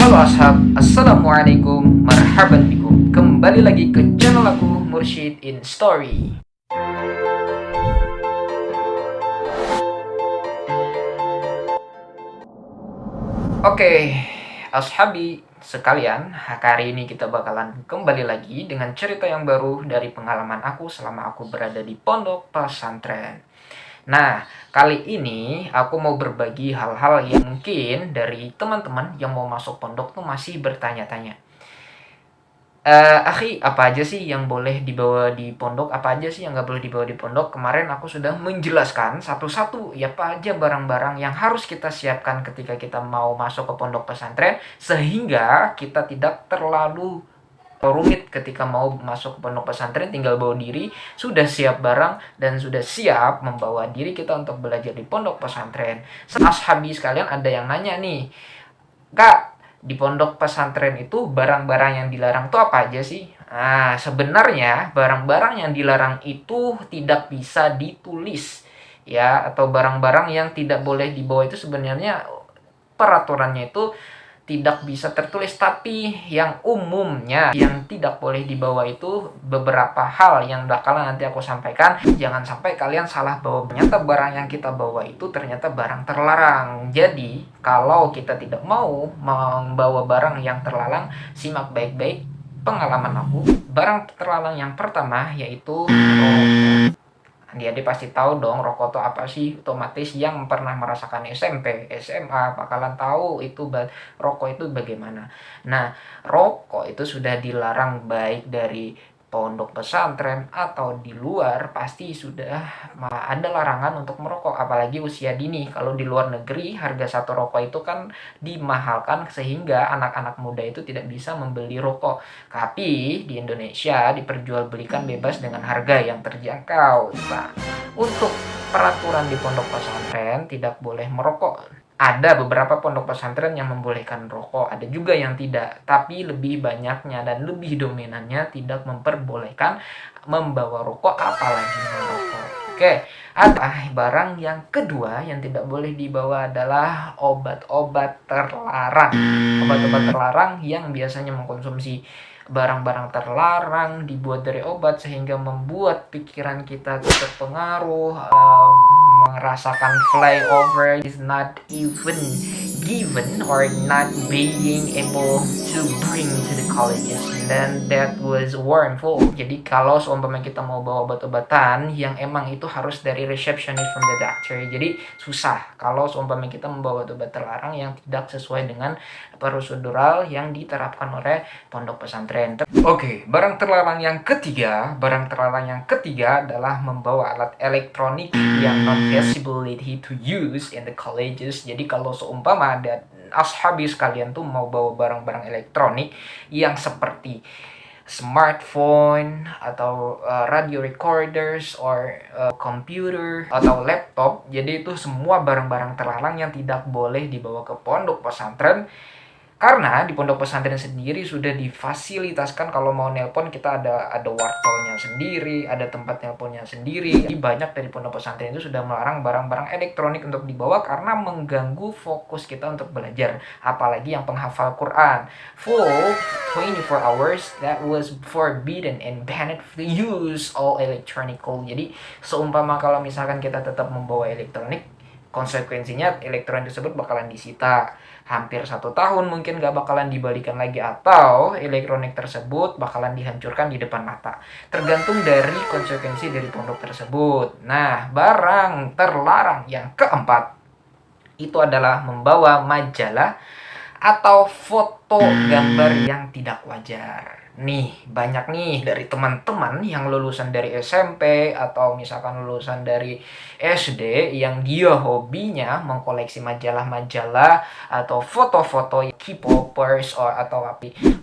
Halo ashab, assalamualaikum, marhaban bikum. Kembali lagi ke channel aku, Mursyid in Story. Oke, ashabi sekalian, hari ini kita bakalan kembali lagi dengan cerita yang baru dari pengalaman aku selama aku berada di pondok pesantren. Nah, kali ini aku mau berbagi hal-hal yang mungkin dari teman-teman yang mau masuk pondok tuh masih bertanya-tanya. Akhi, apa aja sih yang boleh dibawa di pondok? Apa aja sih yang nggak boleh dibawa di pondok? Kemarin aku sudah menjelaskan satu-satu ya apa aja barang-barang yang harus kita siapkan ketika kita mau masuk ke pondok pesantren sehingga kita tidak terlalu rumit ketika mau masuk ke pondok pesantren, tinggal bawa diri, sudah siap barang dan sudah siap membawa diri kita untuk belajar di pondok pesantren. Ashabi sekalian, ada yang nanya nih, Kak, di pondok pesantren itu barang-barang yang dilarang itu apa aja sih? Nah, sebenarnya barang-barang yang dilarang itu tidak bisa ditulis ya, atau barang-barang yang tidak boleh dibawa itu sebenarnya peraturannya itu tidak bisa tertulis, tapi yang umumnya yang tidak boleh dibawa itu beberapa hal yang bakalan nanti aku sampaikan. Jangan sampai kalian salah bawa, ternyata barang yang kita bawa itu ternyata barang terlarang. Jadi kalau kita tidak mau membawa barang yang terlarang, simak baik-baik pengalaman aku. Barang terlarang yang pertama yaitu dia pasti tahu dong rokok itu apa sih. Otomatis yang pernah merasakan SMP, SMA bakalan tahu itu rokok itu bagaimana. Nah, rokok itu sudah dilarang baik dari pondok pesantren atau di luar, pasti sudah ada larangan untuk merokok, apalagi usia dini. Kalau di luar negeri harga satu rokok itu kan dimahalkan sehingga anak-anak muda itu tidak bisa membeli rokok. Tapi di Indonesia diperjualbelikan bebas dengan harga yang terjangkau. Nah, untuk peraturan di pondok pesantren tidak boleh merokok. Ada beberapa pondok pesantren yang membolehkan rokok, ada juga yang tidak. Tapi lebih banyaknya dan lebih dominannya tidak memperbolehkan membawa rokok, apalagi merokok. Oke, ada barang yang kedua yang tidak boleh dibawa adalah obat-obat terlarang. Obat-obat terlarang yang biasanya mengkonsumsi barang-barang terlarang dibuat dari obat sehingga membuat pikiran kita terpengaruh, merasakan flyover is not even given or not being able to bring to the colleges, then that was harmful. Jadi kalau seumpama kita mau bawa obat-obatan yang emang itu harus dari receptionist from the doctor, jadi susah kalau seumpama kita membawa obat terlarang yang tidak sesuai dengan prosedural yang diterapkan oleh pondok pesantren. Oke, barang terlarang yang ketiga adalah membawa alat elektronik yang non feasibility to use in the colleges. Jadi kalau seumpama ada ashabi sekalian tuh mau bawa barang-barang elektronik yang seperti smartphone atau radio recorders or computer atau laptop, jadi itu semua barang-barang terlarang yang tidak boleh dibawa ke pondok pesantren. Karena di pondok pesantren sendiri sudah difasilitaskan kalau mau nelpon kita ada wartelnya sendiri, ada tempat nelponnya sendiri. Jadi banyak dari pondok pesantren itu sudah melarang barang-barang elektronik untuk dibawa karena mengganggu fokus kita untuk belajar. Apalagi yang penghafal Quran. Full 24 hours that was forbidden and banned to use all electronical. Jadi seumpama kalau misalkan kita tetap membawa elektronik, konsekuensinya elektronik tersebut bakalan disita. Hampir 1 tahun mungkin gak bakalan dibalikan lagi, atau elektronik tersebut bakalan dihancurkan di depan mata. Tergantung dari konsekuensi dari pondok tersebut. Nah, barang terlarang yang keempat itu adalah membawa majalah atau foto gambar yang tidak wajar. Nih, banyak nih dari teman-teman yang lulusan dari SMP atau misalkan lulusan dari SD yang dia hobinya mengkoleksi majalah-majalah atau foto-foto K-popers atau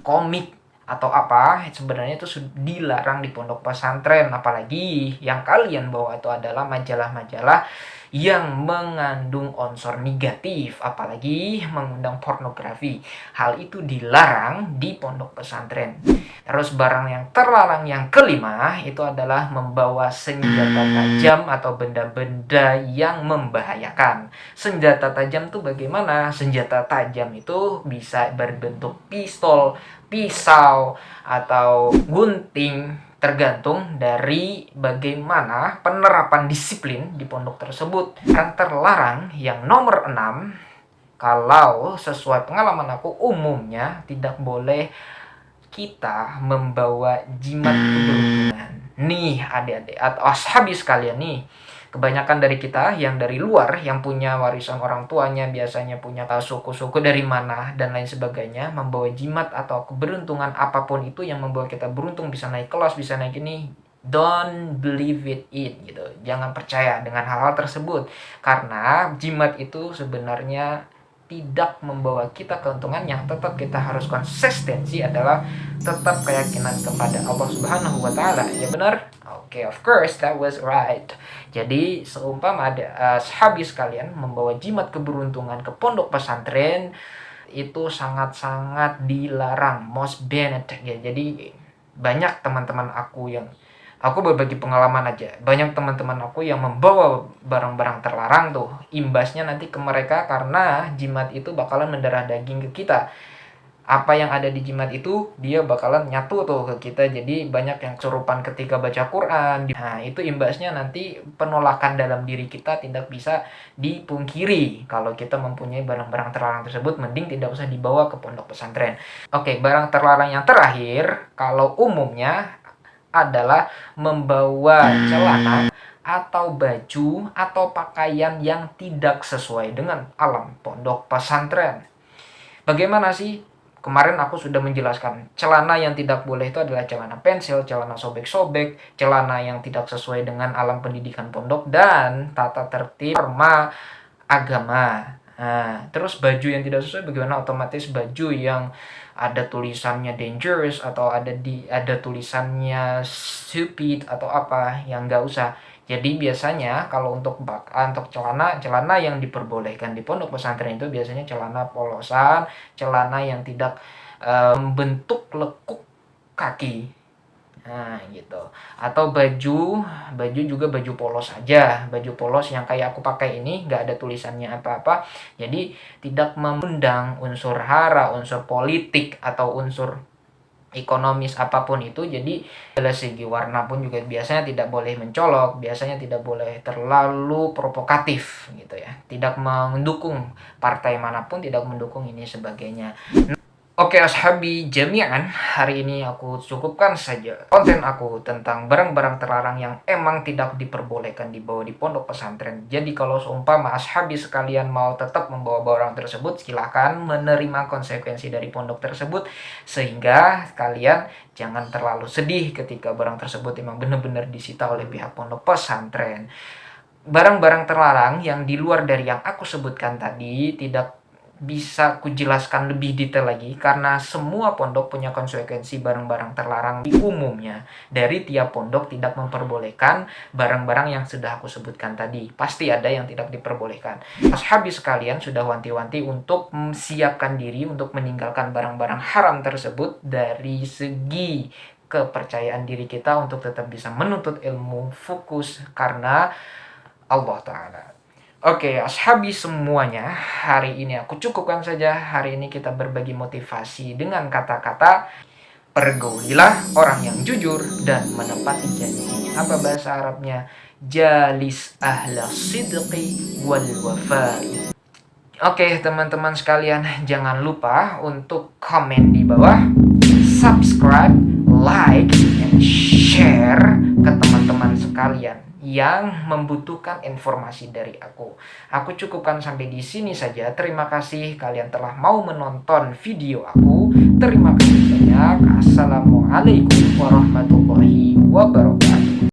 komik atau apa, sebenarnya itu dilarang di pondok pesantren. Apalagi yang kalian bawa itu adalah majalah-majalah yang mengandung unsur negatif, apalagi mengundang pornografi. Hal itu dilarang di pondok pesantren. Terus barang yang terlarang yang kelima itu adalah membawa senjata tajam atau benda-benda yang membahayakan. Senjata tajam itu bagaimana? Senjata tajam itu bisa berbentuk pistol, pisau, atau gunting, tergantung dari bagaimana penerapan disiplin di pondok tersebut. Yang terlarang yang nomor 6, kalau sesuai pengalaman aku, umumnya tidak boleh kita membawa jimat keberuntungan. Nih adik-adik atau ashabi sekalian nih, kebanyakan dari kita yang dari luar, yang punya warisan orang tuanya, biasanya punya suku-suku dari mana dan lain sebagainya, membawa jimat atau keberuntungan apapun itu yang membawa kita beruntung, bisa naik kelas, bisa naik ini. Don't believe it gitu. Jangan percaya dengan hal-hal tersebut, karena jimat itu sebenarnya tidak membawa kita keuntungan. Yang tetap kita harus konsistensi adalah tetap keyakinan kepada Allah Subhanahu wa taala. Ya benar? Oke, of course that was right. Jadi seumpama ada sahabi sekalian membawa jimat keberuntungan ke pondok pesantren, itu sangat-sangat dilarang, most banned ya. Jadi banyak teman-teman aku berbagi pengalaman aja. Banyak teman-teman aku yang membawa barang-barang terlarang tuh. Imbasnya nanti ke mereka karena jimat itu bakalan mendarah daging ke kita. Apa yang ada di jimat itu dia bakalan nyatu tuh ke kita. Jadi banyak yang kesurupan ketika baca Quran. Nah, itu imbasnya nanti penolakan dalam diri kita tidak bisa dipungkiri. Kalau kita mempunyai barang-barang terlarang tersebut, mending tidak usah dibawa ke pondok pesantren. Oke, barang terlarang yang terakhir, kalau umumnya adalah membawa celana atau baju atau pakaian yang tidak sesuai dengan alam pondok pesantren. Bagaimana sih? Kemarin aku sudah menjelaskan, celana yang tidak boleh itu adalah celana pensil, celana sobek-sobek, celana yang tidak sesuai dengan alam pendidikan pondok, dan tata tertib norma agama. Nah, terus baju yang tidak sesuai bagaimana? Otomatis baju yang ada tulisannya dangerous atau ada tulisannya stupid atau apa, yang nggak usah. Jadi biasanya kalau untuk celana yang diperbolehkan di pondok pesantren itu biasanya celana polosan, celana yang tidak membentuk lekuk kaki. Nah, gitu. Atau baju juga baju polos aja. Baju polos yang kayak aku pakai ini nggak ada tulisannya apa-apa. Jadi tidak mengundang unsur hara, unsur politik atau unsur ekonomis apapun itu. Jadi dari segi warna pun juga biasanya tidak boleh mencolok, biasanya tidak boleh terlalu provokatif gitu ya. Tidak mendukung partai manapun, tidak mendukung ini sebagainya. Oke ashabi jami'an, hari ini aku cukupkan saja konten aku tentang barang-barang terlarang yang emang tidak diperbolehkan dibawa di pondok pesantren. Jadi kalau seumpama ashabi sekalian mau tetap membawa barang tersebut, silahkan menerima konsekuensi dari pondok tersebut, sehingga kalian jangan terlalu sedih ketika barang tersebut emang benar-benar disita oleh pihak pondok pesantren. Barang-barang terlarang yang di luar dari yang aku sebutkan tadi tidak bisa kujelaskan lebih detail lagi, karena semua pondok punya konsekuensi barang-barang terlarang di umumnya. Dari tiap pondok tidak memperbolehkan barang-barang yang sudah aku sebutkan tadi. Pasti ada yang tidak diperbolehkan. Ashabi sekalian sudah wanti-wanti untuk siapkan diri untuk meninggalkan barang-barang haram tersebut dari segi kepercayaan diri kita untuk tetap bisa menuntut ilmu, fokus karena Allah Ta'ala. Oke, ashabi semuanya, hari ini aku cukupkan saja. Hari ini kita berbagi motivasi dengan kata-kata pergaulilah orang yang jujur dan menepati janji. Apa bahasa Arabnya? Jalis ahla sidqi wal wafa'i. Oke, teman-teman sekalian, jangan lupa untuk komen di bawah, subscribe, like, and share ke teman-teman sekalian yang membutuhkan informasi dari aku. Aku cukupkan sampai di sini saja. Terima kasih kalian telah mau menonton video aku. Terima kasih banyak. Assalamualaikum warahmatullahi wabarakatuh.